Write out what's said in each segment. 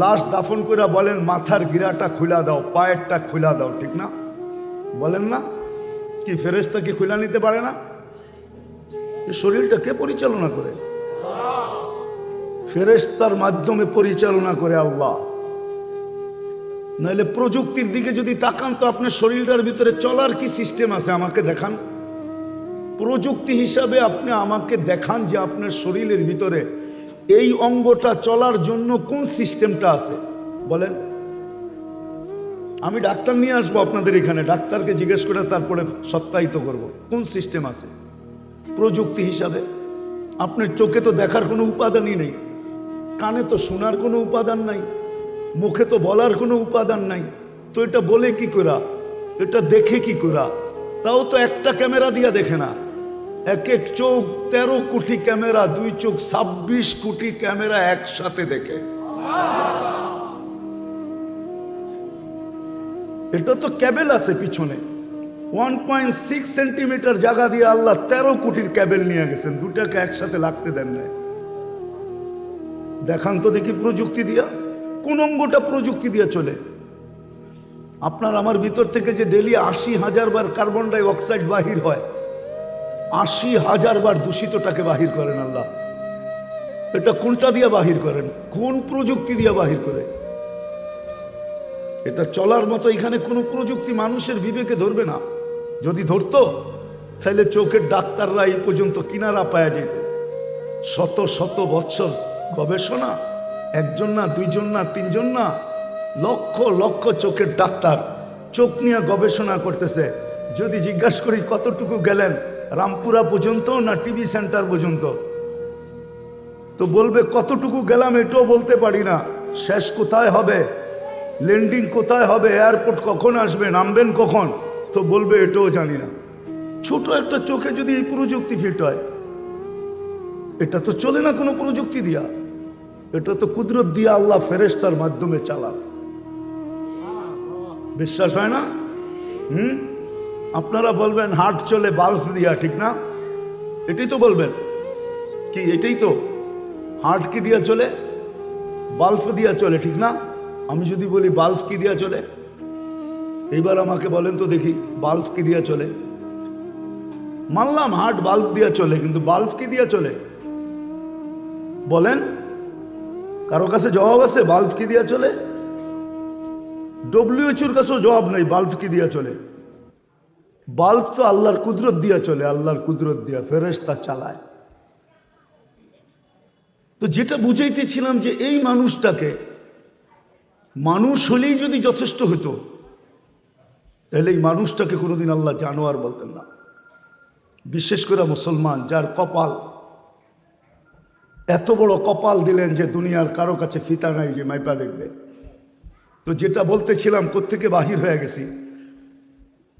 লাশ দাফন করে বলেন মাথার গিরাটা খুলা দাও, পায়েরটা খুলা দাও, ঠিক না? বলেন না? কি ফেরেশতা কি খুলা নিতে পারে না? এই শরীরটা কে পরিচালনা করে? ফেরেশতার মাধ্যমে পরিচালনা করে আল্লাহ। নাহলে প্রযুক্তির দিকে যদি তাকান তো আপনার শরীরটার ভিতরে চলার কি সিস্টেম আছে আমাকে দেখান। প্রযুক্তি হিসাবে আপনি আমাকে দেখান যে আপনার শরীরের ভিতরে এই অঙ্গটা চলার জন্য কোন সিস্টেমটা আছে বলেন। আমি ডাক্তার নিয়ে আসবো আপনাদের এখানে, ডাক্তারকে জিজ্ঞেস করে তারপরে সত্যায়িত করব কোন সিস্টেম আছে প্রযুক্তি হিসাবে। আপনার চোখে তো দেখার কোনো উপাদানই নেই, কানে তো শোনার কোনো উপাদান নাই, মুখে তো বলার কোনো উপাদান নাই, তো এটা বলে কি করা, এটা দেখে কি করা? তাও তো একটা ক্যামেরা দিয়া দেখে না, এক এক চোখ 13 কোটি ক্যামেরা, দুই চোখ 26 কোটি ক্যামেরা একসাথে দেখে। এটা তো ক্যাবেল আছে পিছনে 1.6 সেন্টিমিটার জায়গা দিয়ে আল্লাহ 13 কোটির ক্যাবেল নিয়ে গেছেন, দুটাকে একসাথে লাগতে দেন না। দেখান তো দেখি প্রযুক্তি দিয়া কোন অঙ্গটা প্রযুক্তি দিয়া চলে। আপনার আমার ভিতর থেকে যে ডেলি 80,000 বার কার্বন ডাই অক্সাইড বাহির হয়, 80,000 বার দূষিতটাকে বাহির করেন আল্লাহ। এটা কোনটা দিয়ে বাহির করেন? কোন প্রযুক্তি দিয়ে বাহির করে? এটা চলার মতো এখানে কোনো প্রযুক্তি মানুষের বিবেকে ধরবে না। যদি ধরতো তাহলে চোখের ডাক্তাররা এই পর্যন্ত কিনারা পায়া যেত। শত শত বছর গবেষণা, একজন না, দুইজন না, তিনজন না, লক্ষ লক্ষ চোখের ডাক্তার চোখ নিয়ে গবেষণা করতেছে। যদি জিজ্ঞাসা করি কতটুকু গেলেন, রামপুরা পর্যন্ত না টিভি সেন্টার পর্যন্ত, তো বলবে কতটুকু গেলাম এটাও বলতে পারি না, শেষ কোথায় হবে, ল্যান্ডিং কোথায় হবে, এয়ারপোর্ট কখন আসবে, নামবেন কখন, তো বলবে এটাও জানি না। ছোট একটা চোখে যদি এই প্রযুক্তি ফিট হয়, এটা তো চলে না কোনো প্রযুক্তি দিয়া, এটা তো কুদরত দিয়া আল্লাহ ফেরেশতার মাধ্যমে চালান। বিশ্বাস হয় না? আপনারা বলবেন হার্ট চলে বাল্ব দিয়া, ঠিক না? এটাই তো বলবেন কি? এটাই তো হার্ট কি দিয়া চলে? বাল্ব দিয়া চলে, ঠিক না? আমি যদি বলি বাল্ব কি দিয়া চলে, এইবার আমাকে বলেন তো দেখি বাল্ব কি দিয়া চলে। মানলাম হার্ট বাল্ব দিয়া চলে, কিন্তু বাল্ব কি দিয়া চলে বলেন? কারো কাছে জবাব আছে বাল্ব কি দিয়া চলে? ডব্লিউএইচওর কাছেও জবাব নেই বাল্ব কি দিয়া চলে। বাল্ব তো আল্লাহর কুদরত দিয়া চলে, আল্লাহর কুদরত দিয়া ফেরেশতা চালায়। তো যেটা বুঝাইতেছিলাম যে এই মানুষটাকে, মানুষ হলেই যদি যথেষ্ট হতো তাহলে এই মানুষটাকে কোনোদিন আল্লাহ জানোয়ার বলতেন না। বিশেষ করে মুসলমান, যার কপাল, এত বড় কপাল দিলেন যে দুনিয়ার কারো কাছে ফিতা নাই যে মাইপা দেখবে। তো যেটা বলতেছিলাম কোত্থেকে বাহির হয়ে গেছি,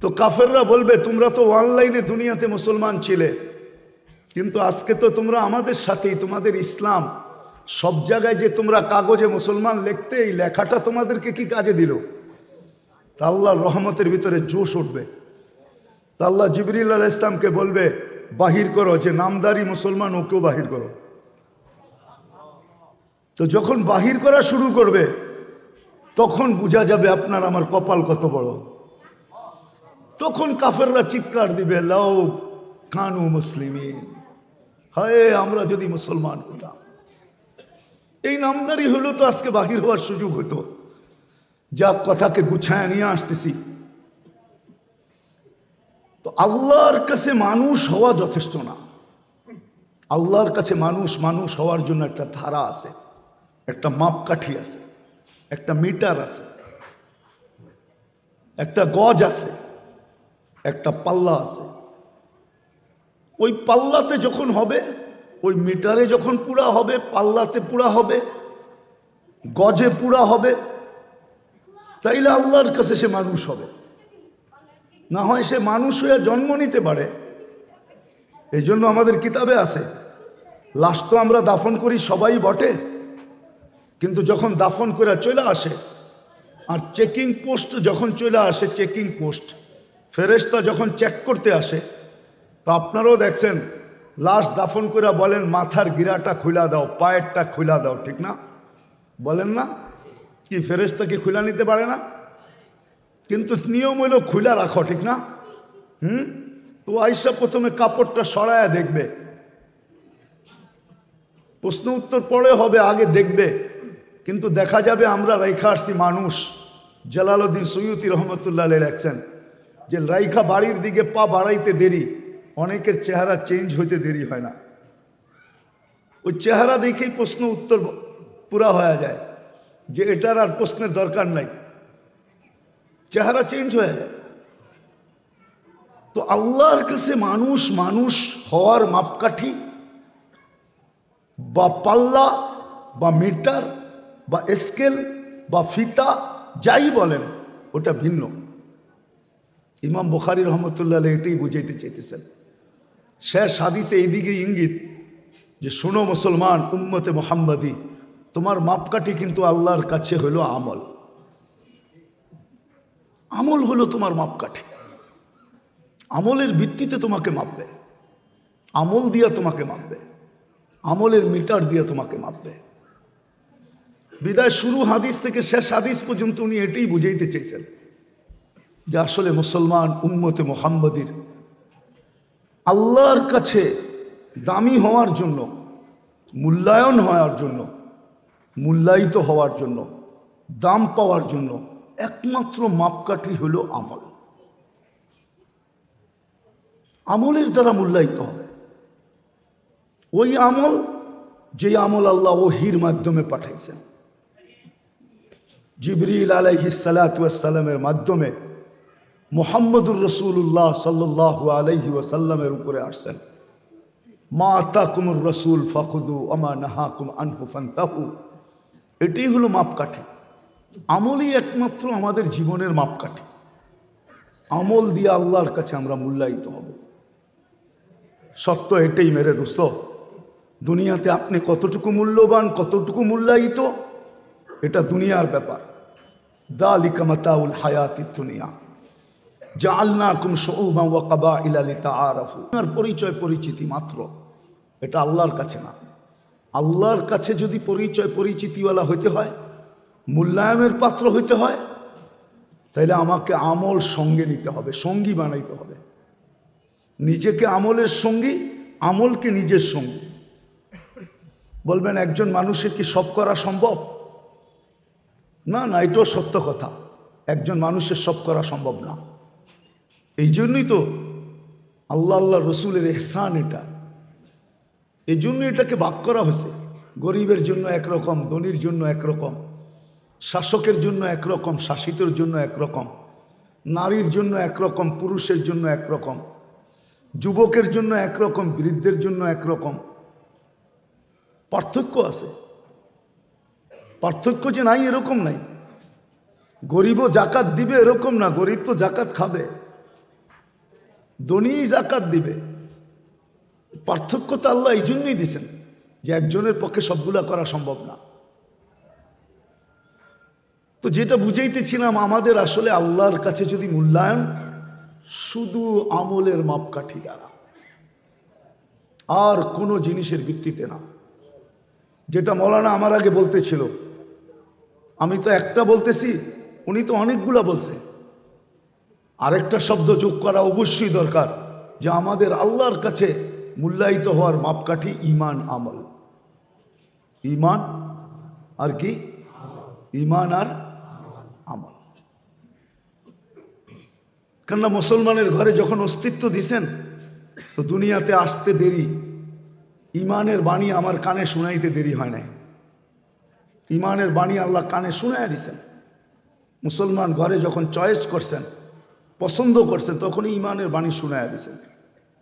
তো কাফেররা বলবে তোমরা তো অনলাইনে দুনিয়াতে মুসলমান ছিলে, কিন্তু আজকে তো তোমরা আমাদের সাথেই, তোমাদের ইসলাম সব জায়গায় যে তোমরা কাগজে মুসলমান লিখতে, এই লেখাটা তোমাদেরকে কি কাজে দিল? তা আল্লাহর রহমতের ভিতরে জোশ উঠবে। তা আল্লাহ জিবরিল আলাইহিস সালামকে বলবে বাহির করো, যে নামদারি মুসলমান ওকেও বাহির করো। তো যখন বাহির করা শুরু করবে তখন বোঝা যাবে আপনার আমার কপাল কত বড়। তখন কাফেররা চিৎকার দিবে লাউ কানু মুসলিমিন, হায় আমরা যদি মুসলমান হতাম। এই নামদারি হলো তো আজকে বাহির হওয়ার সুযোগ হতো। যা কথাকে গুছায় নিয়ে আসতেছি, তো আল্লাহর কাছে মানুষ হওয়া যথেষ্ট না। আল্লাহর কাছে মানুষ হওয়ার জন্য একটা ধারা আছে, একটা মাপকাঠি আছে, একটা মিটার আছে, একটা গজ আছে, একটা পাল্লা আছে। ওই পাল্লাতে যখন হবে, ওই মিটারে যখন পুরা হবে, পাল্লাতে পুরা হবে, গজে পুরা হবে, তাইলে আল্লাহর কাছে সে মানুষ হবে। না হয় সে মানুষ হয়ে জন্ম নিতে পারে। এই জন্য আমাদের কিতাবে আছে, লাশ তো আমরা দাফন করি সবাই বটে, কিন্তু যখন দাফন করে চলে আসে আর চেকিং পোস্ট যখন চলে আসে, চেকিং পোস্ট ফেরেশতা যখন চেক করতে আসে, তো আপনারাও দেখছেন লাশ দাফন করে বলেন মাথার গিরাটা খুলা দাও, পায়েরটা খুলা দাও, ঠিক না? বলেন না? কি ফেরেশতাকে খুলে নিতে পারে না? কিন্তু নিয়ম হইল খুলে রাখো, ঠিক না? তো আয়েশা প্রথমে কাপড়টা সরায়া দেখবে, প্রশ্ন উত্তর পরে হবে, আগে দেখবে। কিন্তু দেখা যাবে আমরা রাইখা আসছি মানুষ, জালালউদ্দিন সৈয়দী রহমতুল্লাহ আলাইহি লেখছেন যে রাইখা বাড়ির দিকে পা বাড়াইতে দেরি, অনেকের চেহারা চেঞ্জ হইতে দেরি হয় না। ওই চেহারা দেখেই প্রশ্ন উত্তর পুরা হয়ে যায় যে এটার আর প্রশ্নের দরকার নাই, চেহারা চেঞ্জ হয়ে যায়। তো আল্লাহর কাছে মানুষ মানুষ হওয়ার মাপকাঠি বা পাল্লা বা মিটার বা স্কেল বা ফিতা যাই বলেন ওটা ভিন্ন। ইমাম বুখারী রহমতুল্লাহ আলাইহি এটাই বুঝাইতে চাইতেছেন। শেষ হাদিসে এইদিকে ইঙ্গিত যে শোনো মুসলমান উম্মতে মুহাম্মাদি, তোমার মাপকাঠি কিন্তু আল্লাহর কাছে হলো আমল। আমল হলো তোমার মাপকাঠি, আমলের ভিত্তিতে তোমাকে মাপবে, আমল দিয়া তোমাকে মাপবে, আমলের মিটার দিয়ে তোমাকে মাপবে। বিদায় শুরু হাদিস থেকে শেষ হাদিস পর্যন্ত উনি এটাই বুঝাইতে চেয়েছেন যে আসলে মুসলমান উম্মতে মুহাম্মাদির আল্লাহর কাছে দামি হওয়ার জন্য, মূল্যায়ন হওয়ার জন্য, মূল্যায়িত হওয়ার জন্য, দাম পাওয়ার জন্য একমাত্র মাপকাঠি হলো আমল। আমলের দ্বারা মূল্যায়িত হবে। ওই আমল যে আমল আল্লাহ ওহীর মাধ্যমে পাঠাইছেন, জিবরিল আলাইহিস সালাতু ওয়াস সালামের মাধ্যমে মুহাম্মদুর রাসূলুল্লাহ সাল্লাল্লাহু আলাইহি ওয়াসাল্লামের উপরে আসছেন। মা আতাকুমুর রাসূল ফাখুযু ওয়া মা নাহাকুম আনহু ফান্তাহু। এটাই হলো মাপকাঠি। আমলই একমাত্র আমাদের জীবনের মাপকাঠি। আমল দিয়ে আল্লাহর কাছে আমরা মূল্যায়িত হব। সত্য এটাই মেরে দোস্ত, দুনিয়াতে আপনি কতটুকু মূল্যবান, কতটুকু মূল্যায়িত, এটা দুনিয়ার ব্যাপার। যালিকা মাতাউল হায়াতিদ দুনিয়া জাআলনাকুম শুউবান ওয়া কাবাইলা লিতাআরাফু। আর পরিচয় পরিচিতি মাত্র, এটা আল্লাহর কাছে না। আল্লাহর কাছে যদি পরিচয় পরিচিতিওয়ালা হইতে হয়, মূল্যায়নের পাত্র হইতে হয়, তাহলে আমাকে আমল সঙ্গে নিতে হবে, সঙ্গী বানাইতে হবে। নিজেকে আমলের সঙ্গী, আমলকে নিজের সঙ্গী। বলবেন একজন মানুষের কি সব করা সম্ভব? না না, এটাও সত্য কথা, একজন মানুষের সব করা সম্ভব না। এই জন্যই তো আল্লাহ রসুলের ইহসান এটা, এই জন্য এটাকে ভাগ করা হয়েছে। গরিবের জন্য একরকম, ধনীর জন্য একরকম, শাসকের জন্য একরকম, শাসিতের জন্য একরকম, নারীর জন্য একরকম, পুরুষের জন্য একরকম, যুবকের জন্য একরকম, বৃদ্ধের জন্য একরকম। পার্থক্য আছে। পার্থক্য যে নাই এরকম নাই। গরিবও জাকাত দিবে এরকম না, গরিব তো জাকাত খাবে, ধনী জাকাত দিবে। পার্থক্য তো আল্লাহ এই জন্যই দিয়েছেন যে একজনের পক্ষে সবগুলা করা সম্ভব না। তো যেটা বুঝাইতেছিলাম, আমাদের আসলে আল্লাহর কাছে যদি মূল্যায়ন শুধু আমলের মাপকাঠি দ্বারা, আর কোনো জিনিসের ভিত্তিতে না। যেটা মৌলানা আমার আগে বলতেছিল, আমি তো একটা বলতেছি, উনি তো অনেকগুলা বলছে। আরেকটা শব্দ যোগ করা অবশ্যই দরকার, যে আমাদের আল্লাহর কাছে মূল্যায়িত হওয়ার মাপকাঠি ঈমান, আমল। ঈমান আর কি? ঈমান আর আমল। কেননা মুসলমানের ঘরে যখন অস্তিত্ব দিছেন, তো দুনিয়াতে আসতে দেরি, ঈমানের বাণী আমার কানে শোনাইতে দেরি হয় নাই। ঈমানের বাণী আল্লাহ কানে শুনাইয়া দিছেন। মুসলমান ঘরে যখন চয়েস করছেন, পছন্দ করছেন, তখনই ঈমানের বাণী শুনাইয়া দিছেন।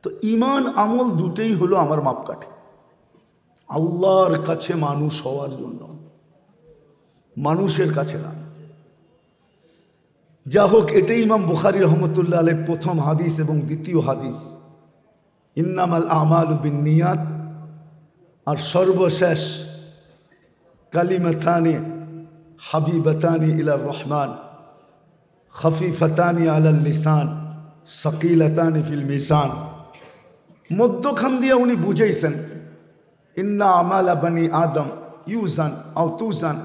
তো ঈমান আমল দুটেই হলো আমার মাপকাঠি আল্লাহর কাছে মানুষ হওয়ার জন্য, মানুষের কাছে না। যা হোক, এটাই ইমাম বুখারী রহমতুল্লাহ আলাইহি প্রথম হাদিস এবং দ্বিতীয় হাদিস, ইন্নামাল আমালু বিন্নিয়াত। আর সর্বশেষ কালিমাতানি হাবিবাতানি ইলার রহমান খফিফাতানি আলাল লিসান সাকিলাতানি ফিল মিজান। মধ্যখান দিয়ে উনি বুঝাইছেন, ইন্না আমালা বানি আদম ইউজান আও তুজান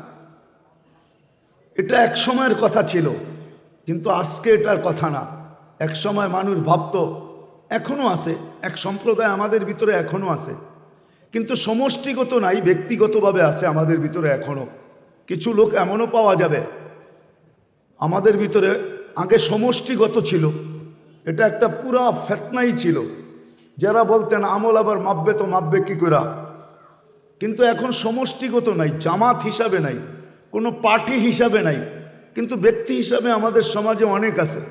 এটা এক সময়ের কথা ছিল, কিন্তু আজকে এটার কথা না। এক সময় মানুষ ভাবত, এখনো আছে, এক সম্প্রদায় আমাদের ভিতরে এখনো আছে, কিন্তু সমষ্টিগত নাই, ব্যক্তিগতভাবে আছে আমাদের ভিতরে এখনো। কিছু লোক এমনও পাওয়া যাবে আমাদের ভিতরে, আগে সমষ্টিগত ছিল, এটা একটা পুরা ফেতনাই ছিল। যারা বলতেন আমল আবার মাপবে, তো মাপবে কি করে, কিন্তু এখন সমষ্টিগত নাই, জামাত হিসাবে নাই, কোনো পার্টি হিসাবে নাই, কিন্তু ব্যক্তি হিসাবে আমাদের সমাজে অনেক আছে,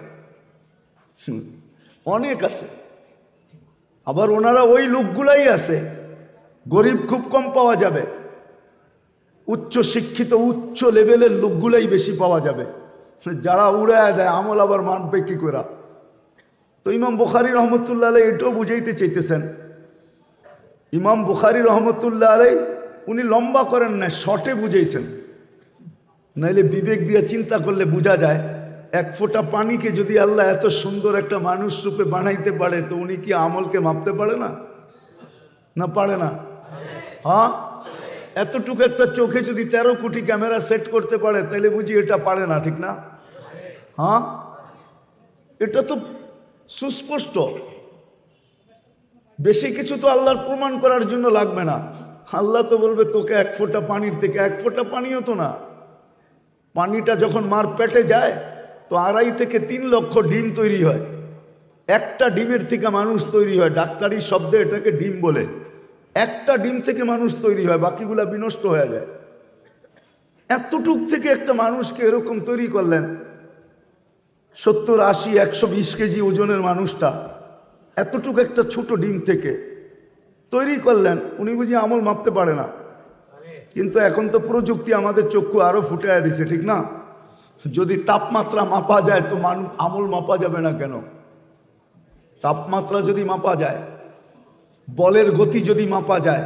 অনেক আছে। আবার ওনারা ওই লোকগুলাই আছে, গরিব খুব কম পাওয়া যাবে, উচ্চ শিক্ষিত উচ্চ লেভেলের লোকগুলাই বেশি পাওয়া যাবে, যারা উড়ায় দেয় আমল আবার মানবে কি করে। তো ইমাম বুখারী রহমতুল্লাহ আলাই এটাও বুঝাইতে চাইতেছেন। ইমাম বুখারী রহমতুল্লাহ আলাই উনি লম্বা করেন না, শর্টে বুঝাইছেন। নাইলে বিবেক দিয়ে চিন্তা করলে বোঝা যায়, এক ফোঁটা পানিকে যদি আল্লাহ এত সুন্দর একটা মানুষ রূপে বানাইতে পারে, তো উনি কি আমলকে মাপতে পারে না? না পারে না? হ্যাঁ, এতটুকু একটা চোখে যদি 13 কোটি ক্যামেরা সেট করতে পারে, তাহলে বুঝি এটা পারে না, ঠিক না? হ্যাঁ, এটা তো সুস্পষ্ট। বেশি কিছু তো আল্লাহর প্রমাণ করার জন্য লাগবে না। আল্লাহ তো বলবে তোকে এক ফোঁটা পানির থেকে, এক ফোঁটা পানিও তো না, পানিটা যখন মার পেটে যায় তো 2.5 থেকে 3 লক্ষ ডিম তৈরি হয়। একটা ডিমের থেকে মানুষ তৈরি হয়, ডাক্তারি শব্দে এটাকে ডিম বলে। একটা ডিম থেকে মানুষ তৈরি হয়, বাকিগুলা বিনষ্ট হয়ে যায়। এতটুক থেকে একটা মানুষকে এরকম তৈরি করলেন, 70, 80, 120 কেজি ওজনের মানুষটা এতটুকু একটা ছোট ডিম থেকে তৈরি করলেন। উনি বুঝি আমল মাপতে পারে না, কিন্তু এখন তো প্রযুক্তি আমাদের চক্ষু আরো ফুটাইয়া দিছে, ঠিক না? যদি তাপমাত্রা মাপা যায় তো আমল মাপা যাবে না কেন? তাপমাত্রা যদি মাপা যায়, বলের গতি যদি মাপা যায়,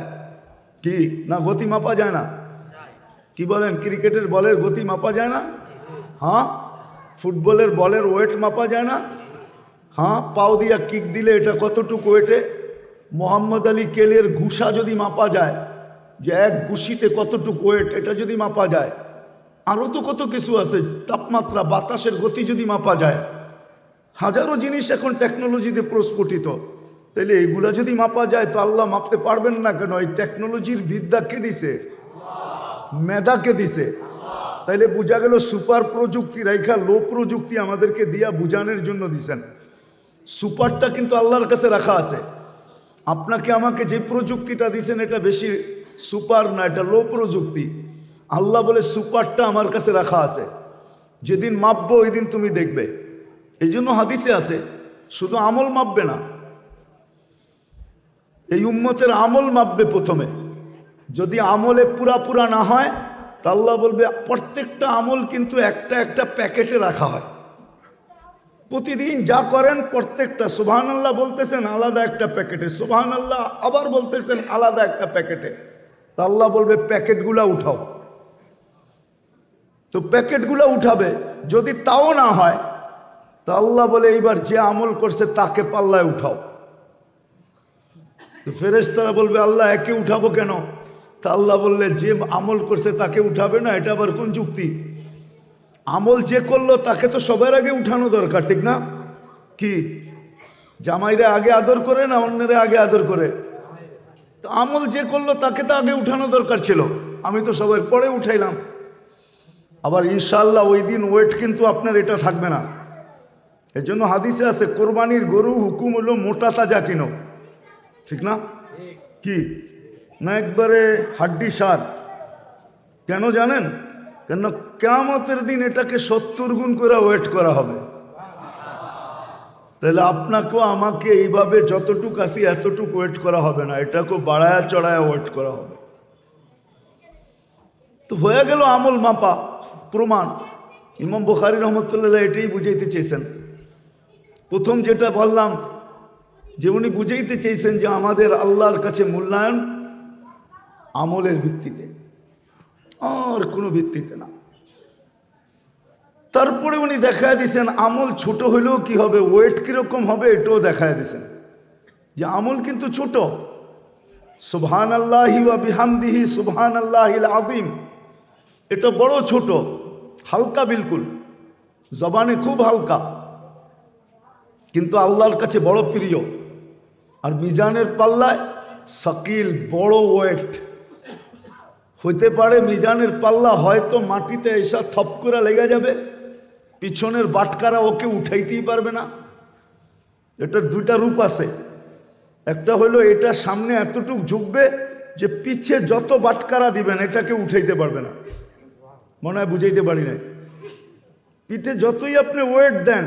কি না গতি মাপা যায় না? কি বলেন, ক্রিকেটের বলের গতি মাপা যায় না? হ্যাঁ, ফুটবলের বলের ওয়েট মাপা যায় না? হ্যাঁ, পাও দিয়া কিক দিলে এটা কতটুকু ওয়েটে? মোহাম্মদ আলী কেলের ঘুষা যদি মাপা যায়, যে এক ঘুষিতে কতটুকু ওয়েট, এটা যদি মাপা যায়, আরও তো কত কিছু আছে। তাপমাত্রা, বাতাসের গতি যদি মাপা যায়, হাজারো জিনিস এখন টেকনোলজিতে প্রস্ফুটিত। তাহলে এইগুলা যদি মাপা যায়, তো আল্লাহ মাপতে পারবেন না কেন? এই টেকনোলজির বিদ্যা কে দিছে? মেধা কে দিছে? তাইলে বোঝা গেল সুপার প্রযুক্তি রাইখা লো প্রযুক্তি আমাদেরকে দিয়া বুঝানোর জন্য দিছেন। সুপারটা কিন্তু আল্লাহর কাছে রাখা আছে। আপনাকে আমাকে যে প্রযুক্তিটা দিছেন এটা বেশি সুপার না, এটা লো প্রযুক্তি। আল্লাহ বলে সুপারটা আমার কাছে রাখা আছে, যেদিন মাপবো ওই দিন তুমি দেখবে। এই জন্য হাদিসে আছে শুধু আমল মাপবে না, এই উম্মতের আমল মাপবে প্রথমে। যদি আমলে পুরা না হয়, তা আল্লাহ বলবে প্রত্যেকটা আমল কিন্তু একটা একটা প্যাকেটে রাখা হয়। প্রতিদিন যা করেন প্রত্যেকটা, সুবহানাল্লাহ বলতেছেন আলাদা একটা প্যাকেটে, সুবহানাল্লাহ আবার বলতেছেন আলাদা একটা প্যাকেটে। তা আল্লাহ বলবে প্যাকেটগুলা উঠাও। তো প্যাকেটগুলা উঠাবে, যদি তাও না হয়, তা আল্লাহ বলে এইবার যে আমল করছে তাকে পাল্লায় উঠাও। তো ফেরেশতারা বলবে আল্লাহ একে উঠাবো কেন? তা আল্লাহ বললে যে আমল করছে তাকে উঠাবে না, এটা আবার কোন যুক্তি? আমল যে করলো তাকে তো সবার আগে উঠানো দরকার, ঠিক না? কি জামাইরা আগে আদর করে না অন্যরা আগে আদর করে? তো আমল যে করলো তাকে তো আগে উঠানো দরকার ছিল, আমি তো সবার পরে উঠাইলাম। আবার ইনশাআল্লাহ ওই দিন ওয়েট কিন্তু আপনার এটা থাকবে না। এই জন্য হাদিসে আছে কোরবানির গরু হুকুম হলো মোটা তাজা কিনো, ঠিক না? কি না একবারে হাড্ডি সার। কেন জানেন? কেন কিয়ামতের দিন এটাকে 70 গুণ করে ওয়েট করা হবে। তাহলে আপনাকেও আমাকে এইভাবে যতটুকু আসি এতটুকু ওয়েট করা হবে না, এটাকেও বাড়ায়া চড়ায়া ওয়েট করা হবে। তো হয়ে গেল আমল মাপা প্রমাণ। ইমাম বুখারী রহমতুল্লাহ এটাই বুঝাইতে চেয়েছেন। প্রথম যেটা বললাম যে উনি বুঝাইতে চেয়েছেন যে আমাদের আল্লাহর কাছে মূল্যায়ন আমলের ভিত্তিতে, আর কোনো ভিত্তিতে না। তারপরে উনি দেখায় দিয়েছেন আমল ছোট হইলেও কি হবে, ওয়েট কিরকম হবে এটাও দেখায় দিয়েছেন, যে আমল কিন্তু ছোট। সুবহানাল্লাহি ওয়া বিহামদিহি সুবহানাল্লাহিল আযীম, এটা বড় ছোট। হালকা বিলকুল, জবানে খুব হালকা, কিন্তু আল্লাহর কাছে বড় প্রিয়। আর মিজানের পাল্লায় সাকিল, বড় ওয়েট হইতে পারে। মিজানের পাল্লা হয়তো মাটিতে এসা থপ করে লেগে যাবে, পিছনের বাটকারা ওকে উঠাইতেই পারবে না। এটার দুইটা রূপ আছে। একটা হলো এটা সামনে এতটুক ঝুঁকবে যে পিছে যত বাটকারা দিবেন এটাকে উঠাইতে পারবে না। মনে হয় বুঝাইতে পারি না। পিঠে যতই আপনি ওয়েট দেন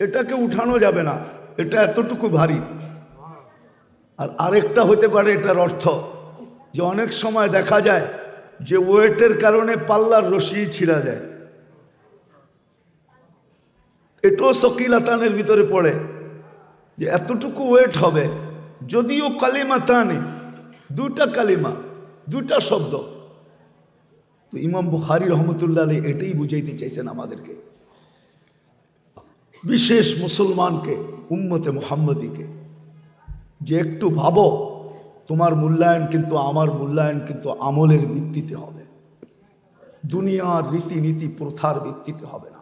এটাকে উঠানো যাবে না, এটা এতটুকু ভারী। আর আরেকটা হতে পারে এটার অর্থ যে অনেক সময় দেখা যায় যে ওয়েটের কারণে পাল্লার রশি ছিঁড়া যায়। এটাও সকিলাতানের ভিতরে পড়ে যে এতটুকু ওয়েট হবে। যদিও কালিমা তানে, দুটা কালিমা, দুটা শব্দ। তো ইমাম বুখারী রহমতুল্লাহ আলাইহি এটাই বুঝাইতে চাইছেন আমাদেরকে, বিশেষ মুসলমানকে, উম্মতে মুহাম্মদীকে, যে একটু ভাবো তোমার মূল্যায়ন কিন্তু আমার মূল্যায়ন কিন্তু আমলের ভিত্তিতে হবে, দুনিয়ার রীতিনীতি প্রথার ভিত্তিতে হবে না।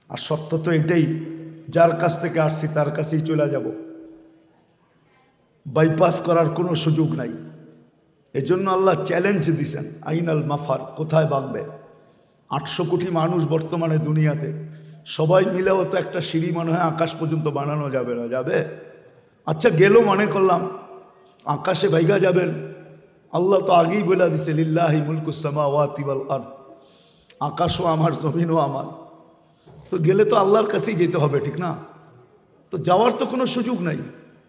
আর সত্য তো এটাই, যার কাছ থেকে আসছি তার কাছেই চলে যাব, বাইপাস করার কোনো সুযোগ নাই। এজন্য আল্লাহ চ্যালেঞ্জ দিছেন, আইনাল মাফার, কোথায় ভাগবে? 800 কোটি মানুষ বর্তমানে দুনিয়াতে, সবাই মিলেও তো একটা সিঁড়ি মনে হয় আকাশ পর্যন্ত বানানো যাবে না। যাবে? আচ্ছা গেল, মনে করলাম আকাশে বাইগা যাবেন। আল্লাহ তো আগেই বলে দিছে লিল্লাহি মুলকুস সামাওয়াতি ওয়াল আরদ, আকাশও আমার, জমিনও আমার। তো গেলে তো আল্লাহর কাছেই যেতে হবে, ঠিক না? তো যাওয়ার তো কোনো সুযোগ নাই,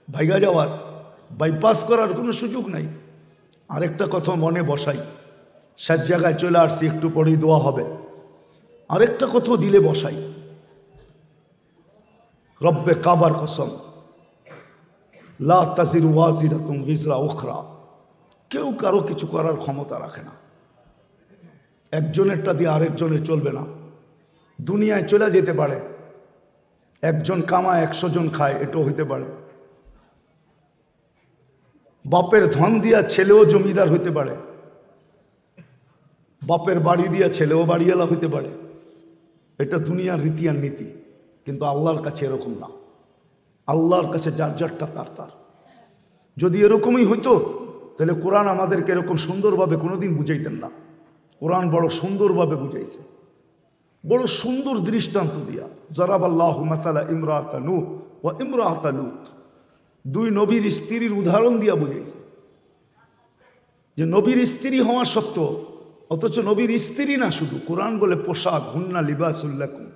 ভাইগা যাওয়ার, বাইপাস করার কোনো সুযোগ নাই। আরেকটা কথা মনে বসাই, শেষ জায়গায় চলে আসছি, একটু পরেই দোয়া হবে। আরেকটা কথা দিলে বসাই, রব্বে কাবার কসম, লা তাজিরু ওয়াজিরাতুন বিজরা উখরা, কেউ কারো কিছু করার ক্ষমতা রাখে না। একজনেরটা দিয়ে আরেকজনের চলবে না। দুনিয়ায় চলে যেতে পারে, একজন কামায় 100 জন খায়, এটাও হইতে পারে। বাপের ধন দিয়া ছেলেও জমিদার হইতে পারে, বাপের বাড়ি দিয়া ছেলেও বাড়িওয়ালা হইতে পারে। এটা দুনিয়ার রীতি আর নীতি, কিন্তু আল্লাহর কাছে এরকম না। আল্লাহর কাছে যার যারটা তার তার। যদি এরকমই হইতো তাহলে কোরআন আমাদেরকে এরকম সুন্দরভাবে কোনোদিন বুঝাইতেন না। কোরআন বড় সুন্দরভাবে বুঝাইছে, বড় সুন্দর দৃষ্টান্ত দিয়া। জারাবাল্লাহু মাসালা ইমরাতা নূহ ওয়া ইমরাতা লূত, 2 নবীর স্ত্রীর উদাহরণ দিয়া বুঝাইছে যে নবীর স্ত্রী হওয়া সত্ত্বেও, অথচ নবীর স্ত্রী না শুধু, কোরআন বলে পোশাক, হুন্না লিবাসুল লাকুম,